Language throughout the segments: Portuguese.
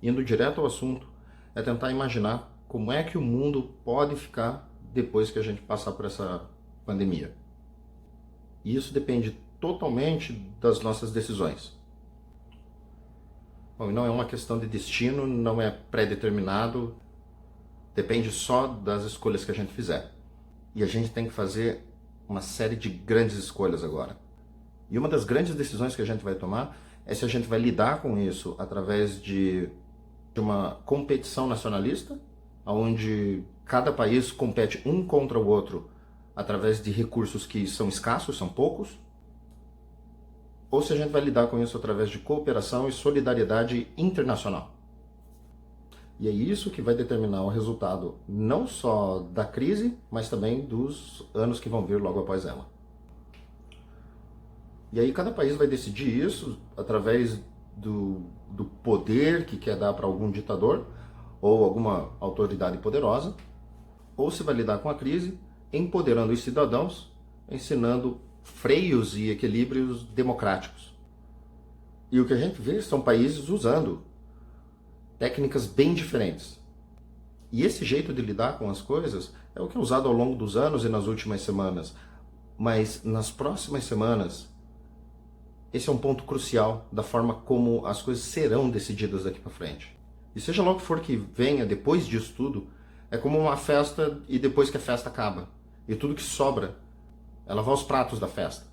indo direto ao assunto, é tentar imaginar como é que o mundo pode ficar depois que a gente passar por essa pandemia. E isso depende totalmente das nossas decisões. Bom, e não é uma questão de destino, não é pré-determinado, depende só das escolhas que a gente fizer. E a gente tem que fazer uma série de grandes escolhas agora. E uma das grandes decisões que a gente vai tomar é se a gente vai lidar com isso através de uma competição nacionalista, onde cada país compete um contra o outro através de recursos que são escassos, são poucos, ou se a gente vai lidar com isso através de cooperação e solidariedade internacional. E é isso que vai determinar o resultado não só da crise, mas também dos anos que vão vir logo após ela. E aí cada país vai decidir isso através do poder que quer dar para algum ditador ou alguma autoridade poderosa, ou se vai lidar com a crise empoderando os cidadãos, ensinando freios e equilíbrios democráticos. E o que a gente vê são países usando técnicas bem diferentes. E esse jeito de lidar com as coisas é o que é usado ao longo dos anos e nas últimas semanas. Mas nas próximas semanas, esse é um ponto crucial da forma como as coisas serão decididas daqui para frente. E seja lá o que for que venha depois disso tudo, é como uma festa e depois que a festa acaba. E tudo que sobra, ela vai aos pratos da festa.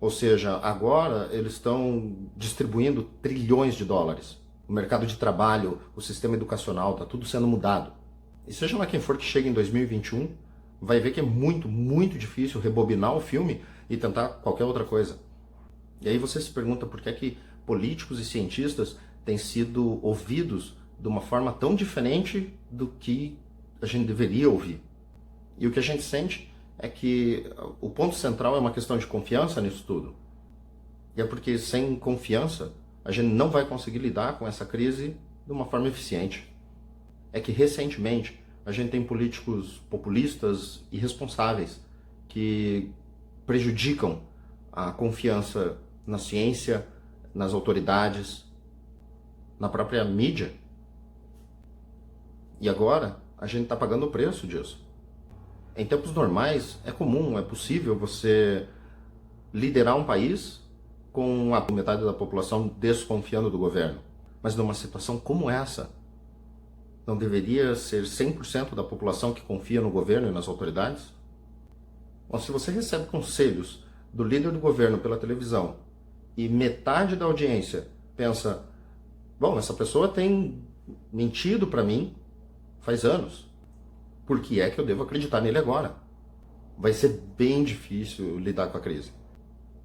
Ou seja, agora eles estão distribuindo trilhões de dólares. O mercado de trabalho, o sistema educacional, está tudo sendo mudado. E seja lá quem for que chegue em 2021, vai ver que é muito, muito difícil rebobinar o filme e tentar qualquer outra coisa. E aí você se pergunta por que é que políticos e cientistas têm sido ouvidos de uma forma tão diferente do que a gente deveria ouvir. E o que a gente sente é que o ponto central é uma questão de confiança nisso tudo. E é porque sem confiança a gente não vai conseguir lidar com essa crise de uma forma eficiente. É que recentemente a gente tem políticos populistas irresponsáveis que prejudicam a confiança na ciência, nas autoridades, na própria mídia. E agora a gente está pagando o preço disso. Em tempos normais é comum, é possível você liderar um país com a metade da população desconfiando do governo. Mas numa situação como essa, não deveria ser 100% da população que confia no governo e nas autoridades? Bom, se você recebe conselhos do líder do governo pela televisão e metade da audiência pensa, bom, essa pessoa tem mentido para mim faz anos, por que é que eu devo acreditar nele agora? Vai ser bem difícil lidar com a crise.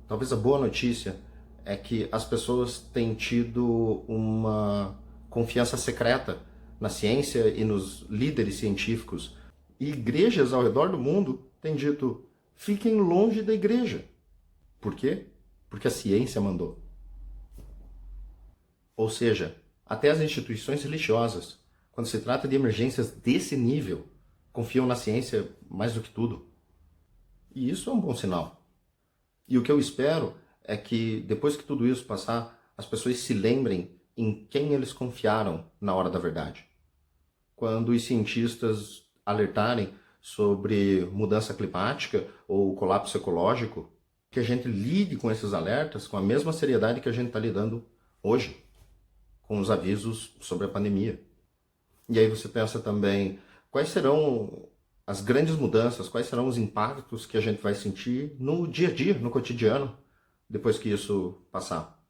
Talvez a boa notícia é que as pessoas têm tido uma confiança secreta na ciência e nos líderes científicos. E igrejas ao redor do mundo têm dito, fiquem longe da igreja. Por quê? Porque a ciência mandou. Ou seja, até as instituições religiosas, quando se trata de emergências desse nível, confiam na ciência mais do que tudo. E isso é um bom sinal. E o que eu espero é que, depois que tudo isso passar, as pessoas se lembrem em quem eles confiaram na hora da verdade. Quando os cientistas alertarem sobre mudança climática ou colapso ecológico, que a gente lide com esses alertas com a mesma seriedade que a gente está lidando hoje, com os avisos sobre a pandemia. E aí você pensa também, quais serão as grandes mudanças, quais serão os impactos que a gente vai sentir no dia a dia, no cotidiano, depois que isso passar.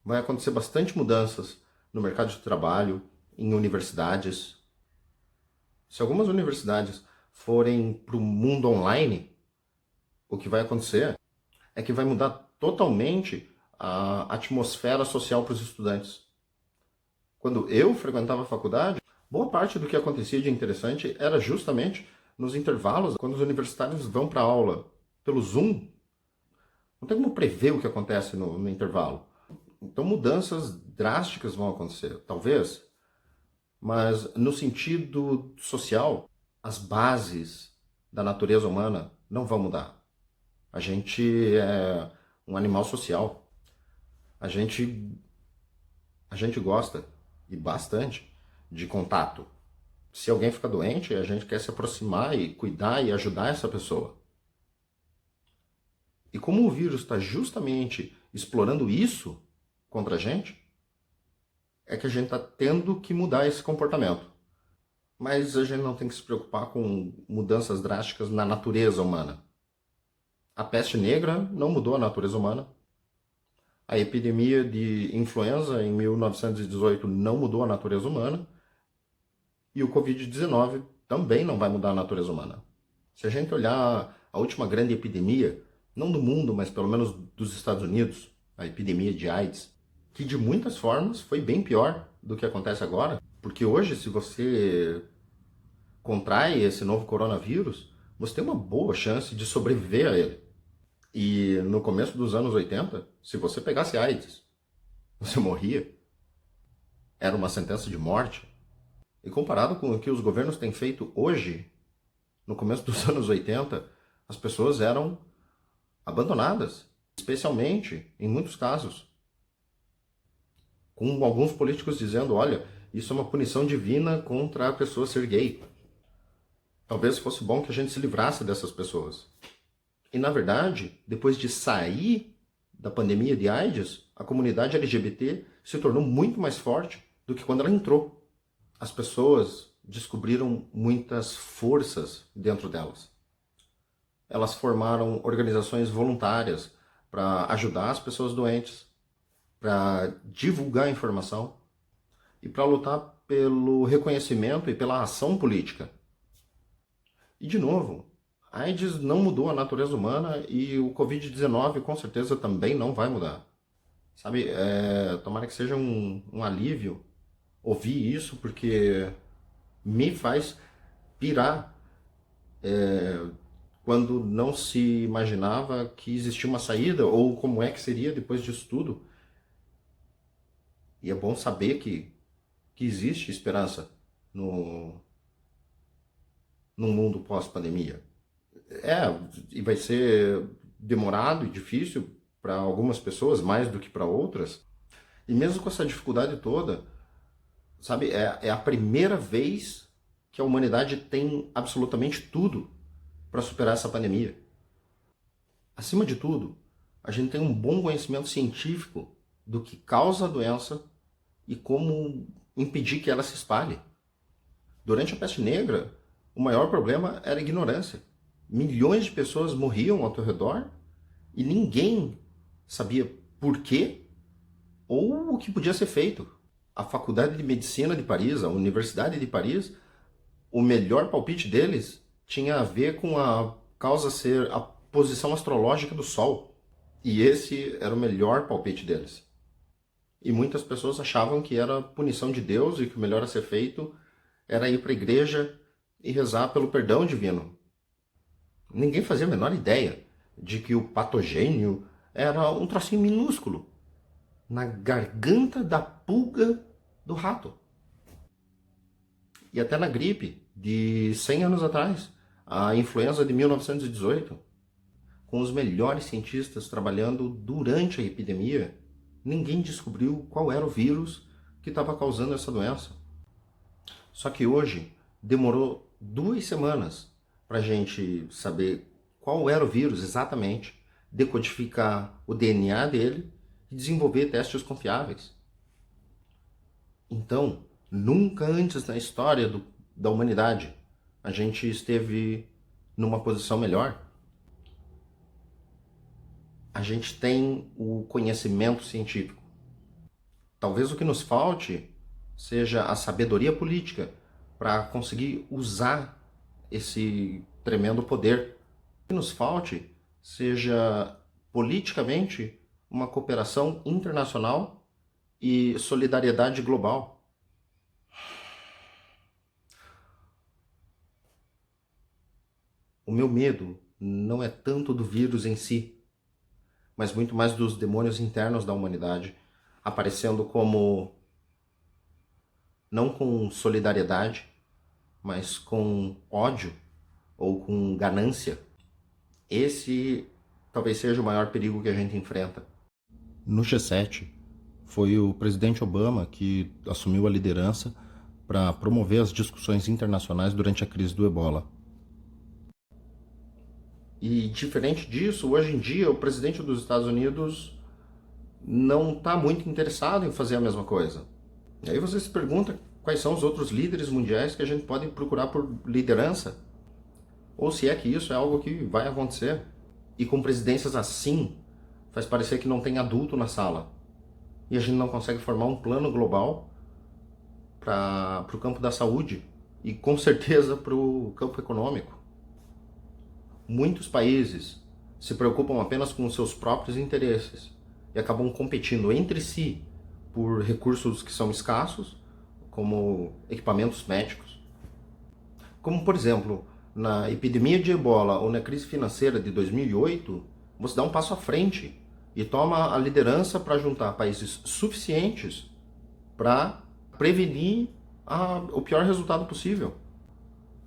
Vai acontecer bastante mudanças no mercado de trabalho, em universidades. Se algumas universidades forem para o mundo online, o que vai acontecer é que vai mudar totalmente a atmosfera social para os estudantes. Quando eu frequentava a faculdade, boa parte do que acontecia de interessante era justamente nos intervalos, quando os universitários vão para a aula pelo Zoom. Não tem como prever o que acontece no intervalo. Então mudanças drásticas vão acontecer, talvez, mas no sentido social, as bases da natureza humana não vão mudar. A gente é um animal social. A gente gosta e bastante, de contato. Se alguém fica doente, a gente quer se aproximar e cuidar e ajudar essa pessoa. E como o vírus está justamente explorando isso contra a gente, é que a gente está tendo que mudar esse comportamento. Mas a gente não tem que se preocupar com mudanças drásticas na natureza humana. A peste negra não mudou a natureza humana. A epidemia de influenza em 1918 não mudou a natureza humana. E o Covid-19 também não vai mudar a natureza humana. Se a gente olhar a última grande epidemia, não do mundo, mas pelo menos dos Estados Unidos, a epidemia de AIDS, que de muitas formas foi bem pior do que acontece agora, porque hoje, se você contrai esse novo coronavírus, você tem uma boa chance de sobreviver a ele. E no começo dos anos 80, se você pegasse AIDS, você morria. Era uma sentença de morte. E comparado com o que os governos têm feito hoje, no começo dos anos 80, as pessoas eram abandonadas, especialmente, em muitos casos, com alguns políticos dizendo, olha, isso é uma punição divina contra a pessoa ser gay. Talvez fosse bom que a gente se livrasse dessas pessoas. E, na verdade, depois de sair da pandemia de AIDS, a comunidade LGBT se tornou muito mais forte do que quando ela entrou. As pessoas descobriram muitas forças dentro delas. Elas formaram organizações voluntárias para ajudar as pessoas doentes, para divulgar a informação e para lutar pelo reconhecimento e pela ação política. E, de novo, a AIDS não mudou a natureza humana e o Covid-19 com certeza também não vai mudar. Sabe, tomara que seja um alívio ouvir isso, porque me faz pirar quando não se imaginava que existia uma saída ou como é que seria depois disso tudo. E é bom saber que existe esperança no mundo pós-pandemia. E vai ser demorado e difícil para algumas pessoas, mais do que para outras. E mesmo com essa dificuldade toda, sabe, é a primeira vez que a humanidade tem absolutamente tudo para superar essa pandemia. Acima de tudo, a gente tem um bom conhecimento científico do que causa a doença e como impedir que ela se espalhe. Durante a peste negra, o maior problema era a ignorância. Milhões de pessoas morriam ao teu redor e ninguém sabia por quê ou o que podia ser feito. A Faculdade de Medicina de Paris, a Universidade de Paris, o melhor palpite deles tinha a ver com a causa ser a posição astrológica do Sol. E esse era o melhor palpite deles. E muitas pessoas achavam que era punição de Deus e que o melhor a ser feito era ir para a igreja e rezar pelo perdão divino. Ninguém fazia a menor ideia de que o patogênio era um trocinho minúsculo na garganta da pulga do rato. E até na gripe de 100 anos atrás, a influenza de 1918, com os melhores cientistas trabalhando durante a epidemia, ninguém descobriu qual era o vírus que estava causando essa doença. Só que hoje demorou 2 semanas para a gente saber qual era o vírus exatamente, decodificar o DNA dele e desenvolver testes confiáveis. Então, nunca antes na história da humanidade a gente esteve numa posição melhor. A gente tem o conhecimento científico. Talvez o que nos falte seja a sabedoria política para conseguir usar esse tremendo poder. O que nos falte seja politicamente uma cooperação internacional e solidariedade global. O meu medo não é tanto do vírus em si, mas muito mais dos demônios internos da humanidade, aparecendo como, não com solidariedade, mas com ódio ou com ganância. Esse talvez seja o maior perigo que a gente enfrenta. No G7 foi o presidente Obama que assumiu a liderança para promover as discussões internacionais durante a crise do Ebola. E diferente disso, hoje em dia o presidente dos Estados Unidos não está muito interessado em fazer a mesma coisa. E aí você se pergunta quais são os outros líderes mundiais que a gente pode procurar por liderança, ou se é que isso é algo que vai acontecer. E com presidências assim, faz parecer que não tem adulto na sala. E a gente não consegue formar um plano global para o campo da saúde e com certeza para o campo econômico. Muitos países se preocupam apenas com os seus próprios interesses e acabam competindo entre si por recursos que são escassos, como equipamentos médicos. Como, por exemplo, na epidemia de Ebola ou na crise financeira de 2008, você dá um passo à frente e toma a liderança para juntar países suficientes para prevenir o pior resultado possível.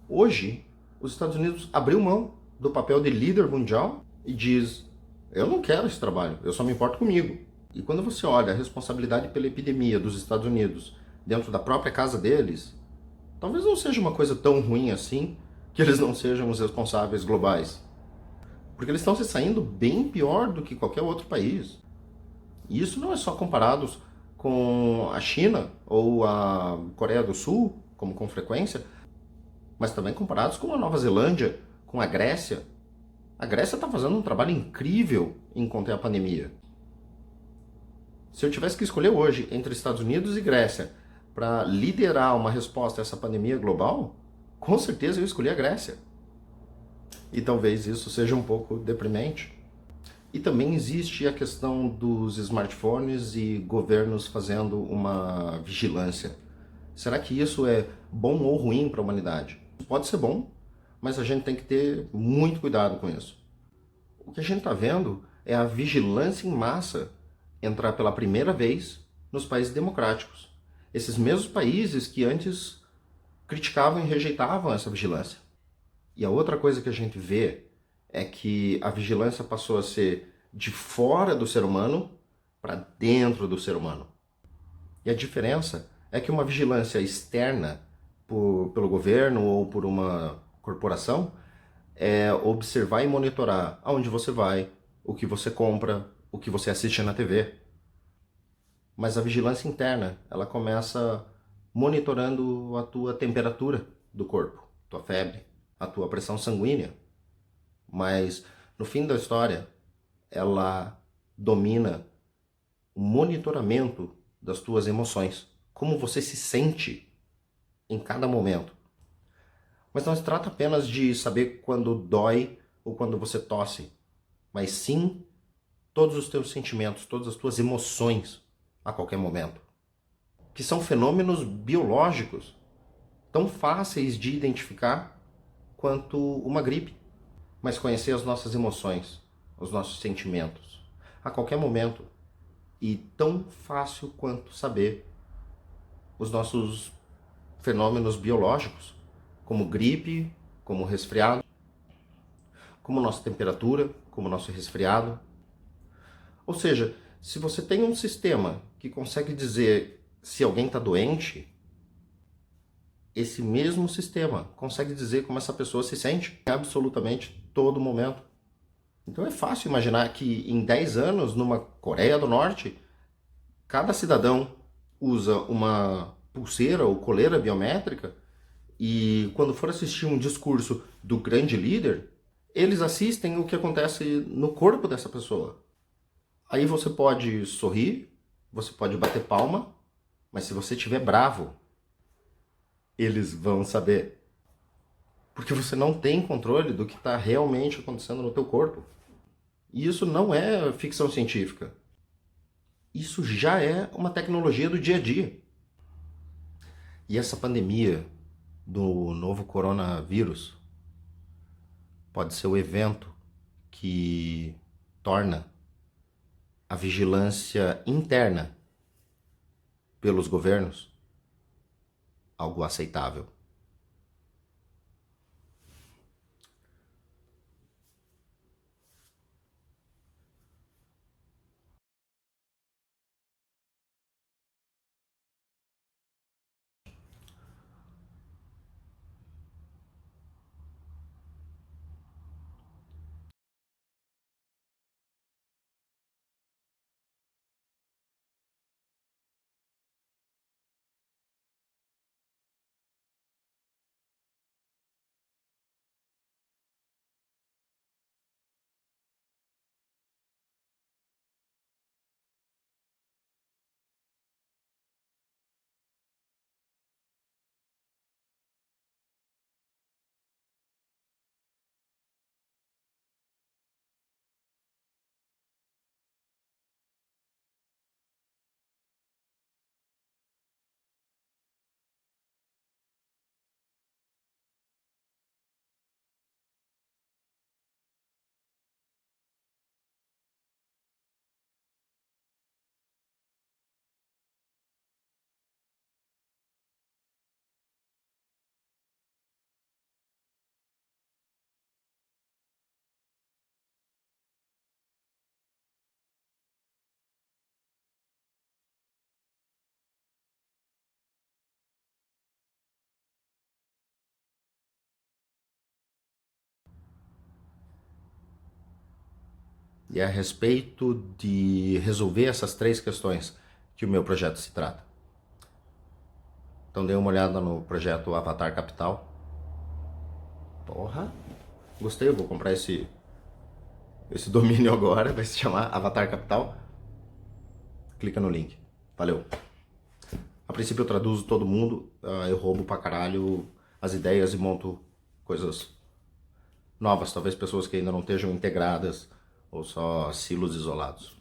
Hoje, os Estados Unidos abriu mão do papel de líder mundial e diz: eu não quero esse trabalho, eu só me importo comigo. E quando você olha a responsabilidade pela epidemia dos Estados Unidos dentro da própria casa deles, talvez não seja uma coisa tão ruim assim que eles não sejam os responsáveis globais. Porque eles estão se saindo bem pior do que qualquer outro país. E isso não é só comparados com a China ou a Coreia do Sul, como com frequência, mas também comparados com a Nova Zelândia, com a Grécia. A Grécia está fazendo um trabalho incrível em conter a pandemia. Se eu tivesse que escolher hoje entre Estados Unidos e Grécia para liderar uma resposta a essa pandemia global, com certeza eu escolhi a Grécia. E talvez isso seja um pouco deprimente. E também existe a questão dos smartphones e governos fazendo uma vigilância. Será que isso é bom ou ruim para a humanidade? Pode ser bom, mas a gente tem que ter muito cuidado com isso. O que a gente está vendo é a vigilância em massa entrar pela primeira vez nos países democráticos. Esses mesmos países que antes criticavam e rejeitavam essa vigilância. E a outra coisa que a gente vê é que a vigilância passou a ser de fora do ser humano para dentro do ser humano. E a diferença é que uma vigilância externa pelo governo ou por uma corporação é observar e monitorar aonde você vai, o que você compra, o que você assiste na TV. Mas a vigilância interna, ela começa monitorando a tua temperatura do corpo, tua febre, a tua pressão sanguínea. Mas no fim da história, ela domina o monitoramento das tuas emoções, como você se sente em cada momento. Mas não se trata apenas de saber quando dói ou quando você tosse, mas sim todos os teus sentimentos, todas as tuas emoções a qualquer momento, que são fenômenos biológicos tão fáceis de identificar quanto uma gripe. Mas conhecer as nossas emoções, os nossos sentimentos, a qualquer momento, e tão fácil quanto saber os nossos fenômenos biológicos, como gripe, como resfriado, como nossa temperatura, como nosso resfriado. Ou seja, se você tem um sistema que consegue dizer se alguém está doente, esse mesmo sistema consegue dizer como essa pessoa se sente em absolutamente todo momento. Então é fácil imaginar que em 10 anos, numa Coreia do Norte, cada cidadão usa uma pulseira ou coleira biométrica e quando for assistir um discurso do grande líder, eles assistem o que acontece no corpo dessa pessoa. Aí você pode sorrir, você pode bater palma, mas se você estiver bravo, eles vão saber. Porque você não tem controle do que está realmente acontecendo no teu corpo. E isso não é ficção científica. Isso já é uma tecnologia do dia a dia. E essa pandemia do novo coronavírus pode ser o evento que torna a vigilância interna pelos governos algo aceitável. E é a respeito de resolver essas 3 questões que o meu projeto se trata. Então dê uma olhada no projeto Avatar Capital. Porra, gostei, eu vou comprar esse domínio agora, vai se chamar Avatar Capital. Clica no link. Valeu. A princípio eu traduzo todo mundo, eu roubo pra caralho as ideias e monto coisas novas, talvez pessoas que ainda não estejam integradas ou só silos isolados.